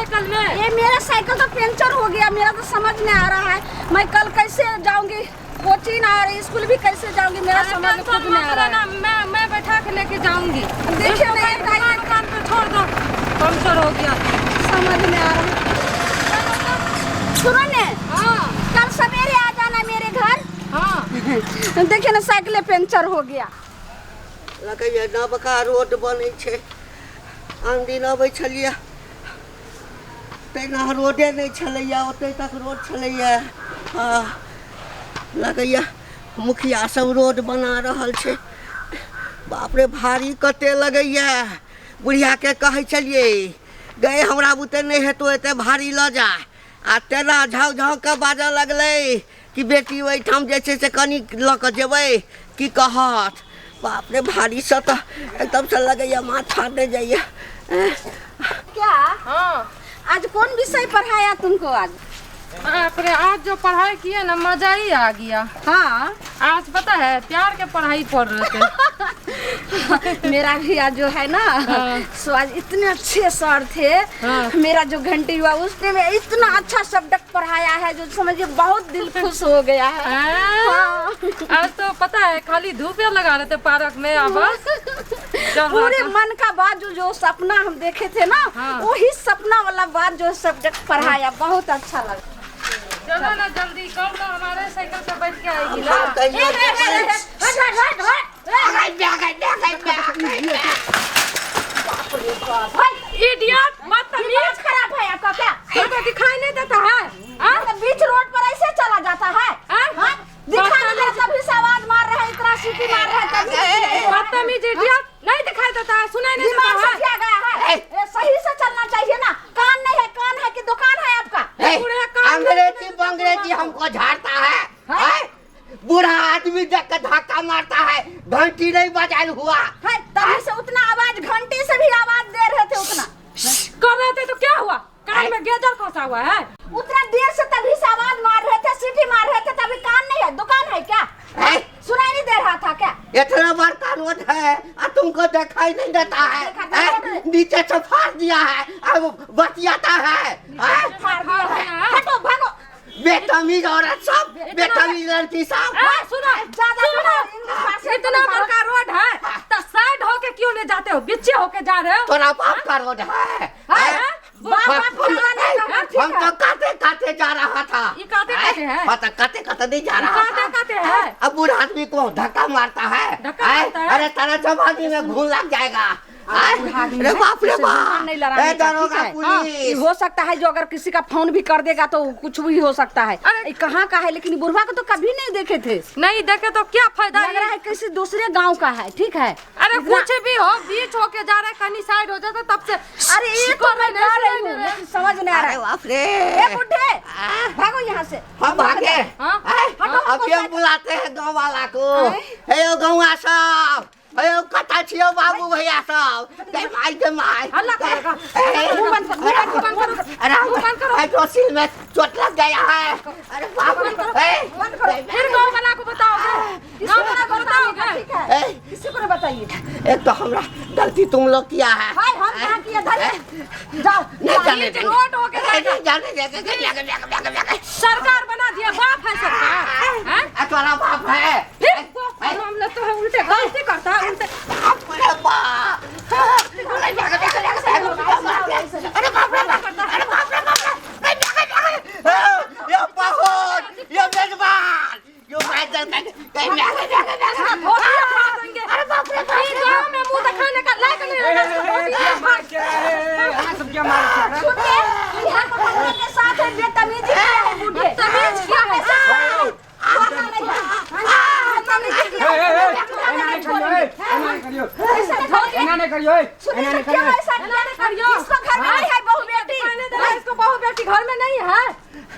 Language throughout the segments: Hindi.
साइकिल में? ये मेरा साइकिल तो पंचर हो गया, मेरा तो समझ नहीं आ रहा है। मैं कल कैसे जाऊंगी कोचिंग और स्कूल भी कैसे जाऊंगी, मेरा समझ में खुद नहीं आ रहा है। मैं बैठा के लेके जाऊंगी। देखिए नहीं दुकान पे छोड़ दो, पंचर हो गया, समझ में आ रहा है। सुनो ने, कल सवेरे आ जाना मेरे घर। हाँ देखिए ना साइकिल पंचर हो गया। लगैया नवका रोड बनै छै, आन दिन अबै छलियै तहिना रोडे नहीं छलैया, ओते तक रोड छलैया। लगैया मुखिया सब रोड बना रहल छै। बाप रे भारी कते लगैया। बुढ़िया के कहै छलियै गए हमरा बुते नहीं हेतौ एते भारी ल जा, आ तेना झाउ झाउ के बाजऽ लगलै कि बेटी ओहिठाम जे छै से कनी लऽ कऽ जेबै की कहत। बाप रे भारी से तो एकदम से लगैया माथा दे जाइए। क्या? हाँ आज कौन विषय पढ़ाया तुमको? आज आज जो पढ़ाई किए ना मजा ही आ गया। हाँ आज पता है प्यार के पढ़ाई पढ़ रहे थे। मेरा भी आज जो है ना सो आज इतने अच्छे सर थे। मेरा जो घंटी हुआ उसने में इतना अच्छा सब्जेक्ट पढ़ाया है जो समझिए बहुत दिल खुश हो गया है। आज तो पता है खाली धूप लगा रहे थे पार्क में, आवाज पूरे मन का बात जो सपना हम देखे थे ना, वही सपना वाला बात जो सब्जेक्ट पढ़ाया बहुत अच्छा लगा। चलो ना जल्दी कर दो, हमारे साइकिल पे बैठ के आएगी ना। इडियट, बदतमीज, खराब है आपका क्या? तो दिखाई नहीं देता है? तो बीच रोड पर ऐसे चला जाता है? दिखाई नहीं देता, तभी से आवाज मार रहा है, इतना सीटी मार रहा है तभी। बदतमीज इडियट, नहीं दिखाई देता है, सुनाई नहीं देता है? क्या गया है? सही से चलना चाहिए ना। कान नहीं है, कान है कि दुकान है आपका? अंग्रेजी बंग्रेजी हमको झाड़ता है। बूढ़ा आदमी देख के धक्का मारता है, घंटी नहीं बजाल हुआ है तभी से उतना आवाज, घंटी से भी आवाज दे रहे थे उतना कर रहे थे तो क्या हुआ? कान में गेजर फंसा हुआ है। उतना देर से तभी से आवाज मार रहे थे, सीटी मार रहे थे, तभी कान नहीं है, दुकान है क्या? सुनाई नहीं दे रहा था क्या? इतना बड़का रोड है और तुमको दिखाई नहीं देता है? नीचे से फाड़ दिया है, अब बतियाता है। हटो भागो बेतमीज औरत सब, बेतमीज लड़की सब। सुनो, इतना बड़का रोड है तो साइड होके क्यों नहीं जाते हो? पीछे होके जा रहे हो? तोरा बाप का रोड है। हम तो काटे काटे जा रहा था। ये काटे काटे है? काटे काटे नहीं जा रहा था। काटे है? अब बूढ़ा आदमी को धक्का मारता है। अरे तेरा जवानी में घून लग जाएगा। अरे बाप रे बाप, दरोगा पुलिस। हो सकता है जो अगर किसी का फोन भी कर देगा तो कुछ भी हो सकता है। अरे कहाँ का है, लेकिन बुढ़वा को तो कभी नहीं देखे थे। नहीं देखे तो क्या फायदा? लग रहा है किसी दूसरे गांव का है। ठीक है, अरे कुछ भी हो, बीच होके जा रहा है, कहीं साइड हो जाता तब से। अरे ये तो मैं कह रही हूँ, लेकिन समझ नहीं आ रहा है। बाप रे, ए बुढ़े भागो यहाँ से। हम भागे? अभी हम बुलाते हैं गाँव वाला को। हे गाँव सब, अयो कथा छियो बाबू भैया सब, दे माई हल्ला करेगा। अरे तो सिर में चोट लग गया है। अरे बाप रे, फिर गाँव वाला को बताओगे? गाँव वाला को बताओगे? किसी को नहीं बताइए। एक तो हमरा गलती तुम लोग किया है। हम क्या किया? जाओ नहीं जाने देंगे, रोड होके नहीं जाने देंगे। सरकार बना दिया, बाप है सरकार। तुम्हारा बाप है? हम लोग तो उल्टे गलती करता है, उल्टे। अरे बाप, अरे बाप रे बाप, अरे बाप रे बाप, ये बहुत, ये मेजबान, ये अरे बाप रे, गाँव में मुँह दिखाने का लायक नहीं है। साथ है बेतमीज है, बूढ़े तमीज क्या है? इसको बहू बेटी घर में नहीं है।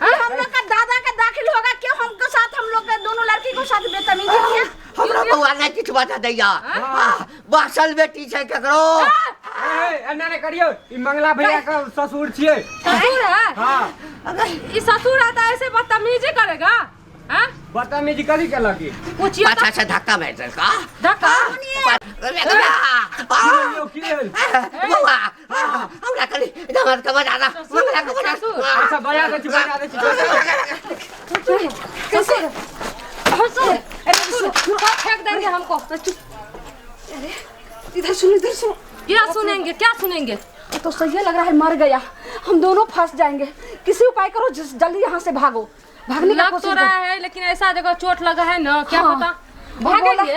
हम लोग का दादा का दाखिल होगा क्यों? हमको साथ, हम लोग का दोनों लड़की को साथ बेतमीजी किया। हमरा बउआ ने किछ बता दैया। बासल बेटी छै केकरो। एना ने करियो, ई मंगला भैया का ससुर छियै। ससुर है? हां। ये ससुर आता ऐसे बदतमीजी करेगा? हाँ? बदतमीजी करी के लगी पूछिए अच्छा अच्छा धक्का मार दल का धक्का बुआ हमरा कनी दमर के बजा दा मंगला के बजा अच्छा बजा दे कैसे फेंक देंगे हमको। अरे इधर सुनो क्या सुनेंगे क्या सुनेंगे? तो सही लग रहा है मर गया, हम दोनों फंस जाएंगे। किसी उपाय करो, जल्दी यहाँ से भागो। भागने का लग कोशिश तो रहा है लेकिन ऐसा जगह चोट लगा है ना, क्या हाँ। पता भागेंगे।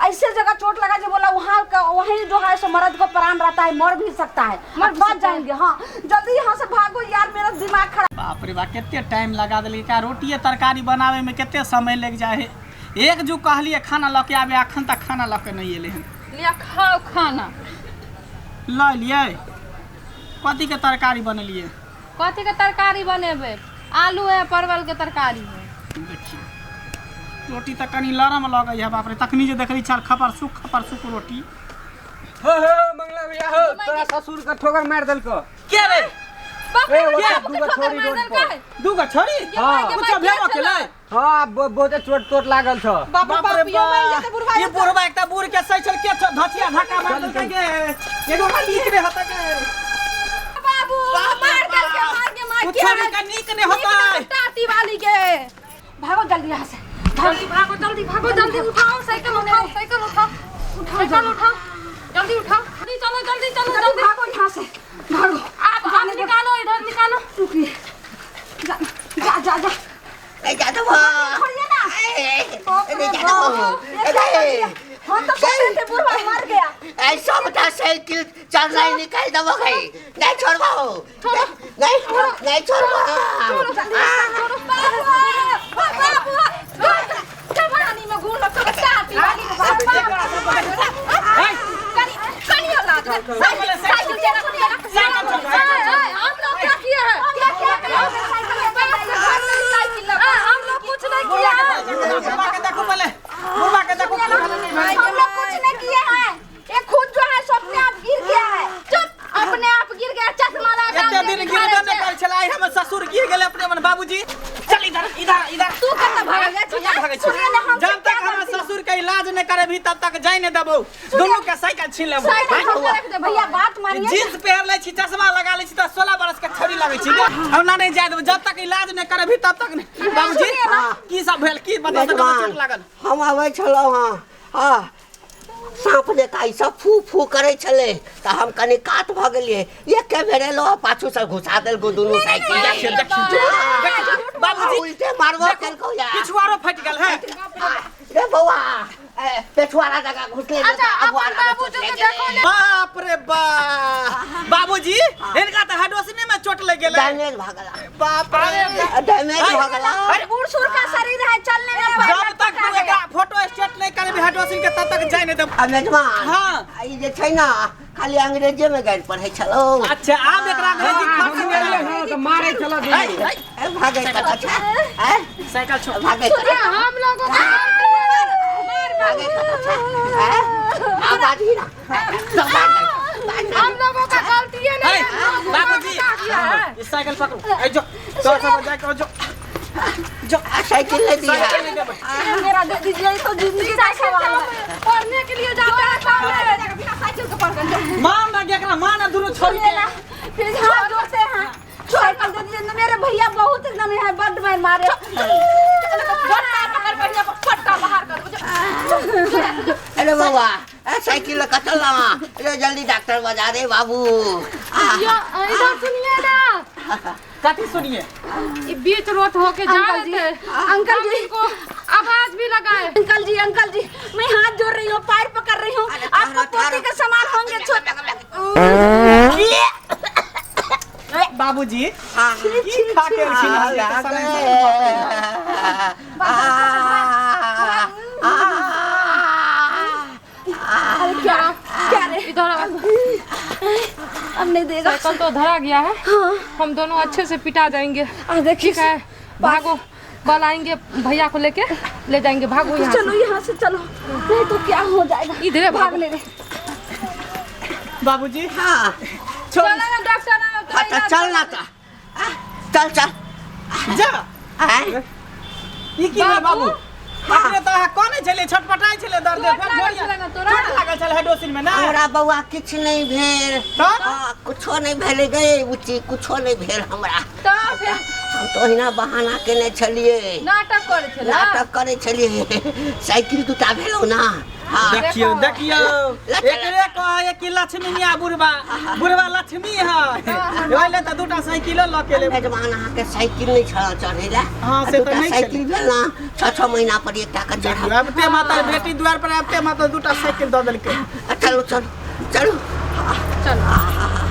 ऐसे जगह चोट लगा जो बोला वहाँ का वहीं जो है सो मर्द को प्राण रहता है, मर भी सकता है, मर बच जाएंगे। हाँ जल्दी यहाँ से भागो यार, मेरा दिमाग खराब। बाप रे बाप केते टाइम लगा दिली का रोटी तरकारी बनावे में केते समय लग जाए है। एक जो कहलिए खाना लके आवे अखन तक खाना लके नहीं एले हन। लिया खाओ खाना। ल लिए कथी के तरकारी बनलिए? कथी के तरकारी बनेबे? आलू है परवल के तरकारी है। देखिए रोटी तक कनी लरम लगे है बाप रे, तखनी जे देखली चार खपर सुख रोटी। हो मंगला भैया हो, तोरा ससुर का ठोकर मार दल को के रे ए ओटा दूगो छोरी रोड पर दूगो छोरी हाँ। कुछ भेबो केलै? हां बहुते चोट लागल छ। बाप रे बाप ये बुढ़वा एकटा बूढ़ के सही चल के धचिया धक्का मार दल के एगो नीक रे होता के बाबू मार के मार कुछ का नीक ने होता है टाटी वाली के। भागो जल्दी यहाँ से, जल्दी भागो जल्दी उठाओ साइकिल उठाओ जल्दी उठाओ चलो भागो यहाँ से भागो। आप निकालो इधर निकालो। रुकिए, जा ए जा दो छोड़िए ना। ए जा दो हम तो सोच रहे थे बुढ़वा मर गया। ऐसा बता साइकिल चल रही निकाल दबो गई नहीं छोड़वाओ नहीं छोड़वाओ जवानी में घूम लो टाटी वाली साइकिल हम लोग क्या किए हैं? हम लोग कुछ नहीं किया है। बुढ़वा के देखो पहले, बुढ़वा के देखो हम लोग कुछ नहीं किए हैं। ये खुद जो है सो अपने आप गिर गया है। चुप, अपने आप गिर गया, चश्मा लगा एते दिन गिरबे नहीं कर छला। हम ससुर गिर गेले अपने मन बाबूजी। चल इधर तू कत भाग गया? भागे छी। जब तक हम ससुर के इलाज नहीं करे भी तब तक जाय नहीं देबो। दोनों के साइकिल छीन लेबो। भैया बात मानिए। जींस पहन ले छी, चश्मा लगा ले छी त 16 बरस के छोरी लागे छी। हम ना नहीं जाय देबो जब तक इलाज नहीं करे भी तब तक नहीं। बाबूजी की सब भेल की बता दे चोट लागल? हम आवे छलो हां सांप ने काई सब फू फू करे छले त हम कनी काट भ गेलिए। एक के बेरे लो पाछू से घुसा देल को दोनों साइकिल। बाबूजी उल्टे मारबो केल को यार पिछुआरो फट गेल है। रे बौआ पेछवाड़ा जगह घुसले बाप रे बाबूजी इनका तो हडोसने में चोट लग गेल। डैमेज भ गेला। बाप रे डैमेज भ गेला। अरे बूढ़ सूढ़ का शरीर है, चलने में जब तक तू एकरा फोटो स्टेट नहीं करे भी हडोसिन के तब तक जाय नहीं देब। मेजबान हां ई जे छै ना खाली अंग्रेजी में गाइड पढ़ै छलो। अच्छा आप एकरा अंग्रेजी खास हां तो मारे चलो भागे अच्छा साइकिल छोड़ भागे हम लोगों को भागे आवाज ही ना हम लोगों का गलती है नहीं। बाबूजी इस साइकिल पकड़ो। ए जो तो सब जाके जो साइकिल ले दिया। साइकिल ले दे। मेरा दे दीजिए, तो जिंदगी का सवाल है। पढ़ने के लिए जाते हैं सामने। बिना साइकिल को पकड़ के मां ना एकरा मां ना दोनों छोड़ के ना, फिर हाथ जोड़ते हैं। साइकिल दे दीजिए। मेरे भैया बहुत एकदम है, बड मार मारे। फटका बाहर कर। अरे बाबा साइकिल का चल रहा अरे जल्दी डॉक्टर बजा दे बाबू। इधर सुनिए ना, कथी सुनिए? ये बीच रोड होके जा अंकल रहे जी, थे। अंकल जी को आवाज भी लगाए। अंकल जी मैं हाथ जोड़ रही हूँ, पैर पकड़ रही हूँ। आपको पोते के समान होंगे छोटे। बाबूजी हाँ की खा के छिन क्या रे? इधर अब नहीं देगा। साइकिल तो धरा गया है। हम दोनों अच्छे से पिटा जाएंगे। देखिए ठीक है भागो, कल आएंगे भैया को लेके ले जाएंगे। भागो यहाँ चलो यहाँ से चलो, नहीं तो क्या हो जाएगा। इधर भागने दे। बाबूजी हाँ छोड़ चलो ना डॉक्टर चल ना था चल जा। ई की भेल बाबू अपने तो कोने चले छटपटाई चले दर्द चोट फिर लागल जोड़िया छलै ना तोरा? चोट लागल चल हेडोसिन में ना हमरा बउआ किछ नहीं भेल तो? कुछो नहीं भेल गए बुच्ची कुछो नहीं भेल हमरा तो फिर हम तो ओहिना बहाना केने छलिए नाटक करे छला नाटक करे छलिए साइकिल दूटा भेलौ ना हाँ देखियो देखियो एकरे कहे कि लक्ष्मीनिया बुढ़वा लक्ष्मी है ओइले त दुटा साइकिलो ल के ले मेजबान अहाँके साइकिल नहीं चढ़े ला हाँ, से तो नहीं साइकिल भेल ना 6 महीना पर एकटा के चढ़ा अबते माता बेटी द्वार पर अबते माता दुटा साइकिल द देलके चलो चलो चलो चल